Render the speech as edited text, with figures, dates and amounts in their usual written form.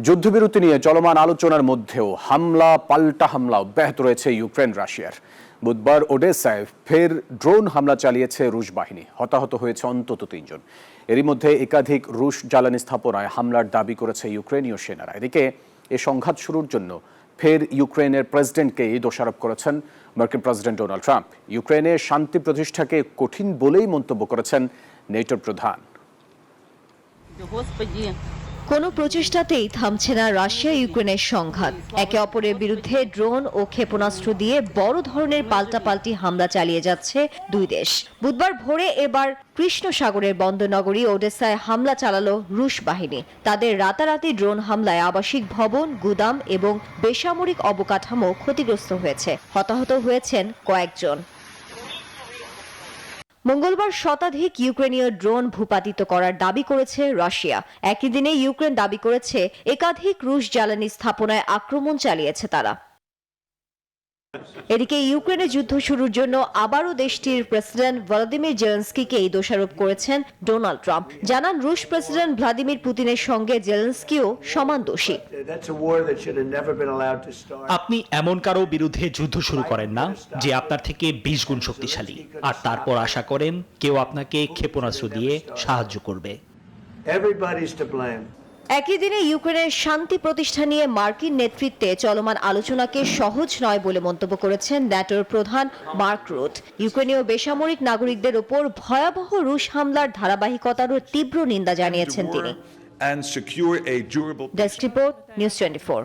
যুদ্ধবিরতি নিয়ে চলমান আলোচনার মধ্যেও পাল্টা হামলা অব্যাহত রয়েছে ইউক্রেন রাশিয়ার। বুধবার ওডেসায় ফের ড্রোন হামলা চালিয়েছে রুশ বাহিনী। হতাহত হয়েছে অন্তত ৩ জন। এরই মধ্যে একাধিক রুশ জ্বালানি স্থাপনায় হামলার দাবি করেছে ইউক্রেনীয় সেনারা। এদিকে এ সংঘাত শুরুর জন্য ফের ইউক্রেনের প্রেসিডেন্টকেই দোষারোপ করেছেন মার্কিন প্রেসিডেন্ট ডোনাল্ড ট্রাম্প। ইউক্রেনে শান্তি প্রতিষ্ঠাকে কঠিন বলেই মন্তব্য করেছেন নেটোর প্রধান। কোনো প্রচেষ্টাতেই থামছে না রাশিয়া ইউক্রেনের সংঘাত। একে অপরের বিরুদ্ধে ড্রোন ও ক্ষেপণাস্ত্র দিয়ে বড় ধরনের পাল্টাপাল্টি হামলা চালিয়ে যাচ্ছে দুই দেশ। বুধবার ভোরে এবার কৃষ্ণ সাগরের বন্দরনগরী ওডেসায় হামলা চালালো রুশ বাহিনী। তাদের রাতারাতি ড্রোন হামলায় আবাসিক ভবন, গুদাম এবং বেসামরিক অবকাঠামো ক্ষতিগ্রস্ত হয়েছে। হতাহত হয়েছেন কয়েকজন। মঙ্গলবার শতাধিক ইউক্রেনীয় ড্রোন ভূপাতিত করার দাবি করেছে রাশিয়া। একই দিনে ইউক্রেন দাবি করেছে একাধিক রুশ জ্বালানি স্থাপনায় আক্রমণ চালিয়েছে তারা। এদিকে ইউক্রেনে যুদ্ধ শুরুর জন্য আবারও দেশটির প্রেসিডেন্ট ভলোদিমির জেলেনস্কিকেই দোষারোপ করেছেন ডোনাল্ড ট্রাম্প। জানান, রুশ প্রেসিডেন্ট ভ্লাদিমির পুতিনের সঙ্গে জেলেনস্কিও সমান দোষী। আপনি এমন কারো বিরুদ্ধে যুদ্ধ শুরু করেন না যে আপনার থেকে 20 গুণ শক্তিশালী, আর তারপর আশা করেন কেউ আপনাকে ক্ষেপণাস্ত্র দিয়ে সাহায্য করবে। একই দিনে ইউক্রেনের শান্তি প্রতিষ্ঠা নিয়ে মার্কিন নেতৃত্বে চলমান আলোচনাকে সহজ নয় বলে মন্তব্য করেছেন ন্যাটোর প্রধান মার্ক রুট। ইউক্রেনীয় বেসামরিক নাগরিকদের ওপর ভয়াবহ রুশ হামলার ধারাবাহিকতারও তীব্র নিন্দা জানিয়েছেন তিনি। Desk report, news 24।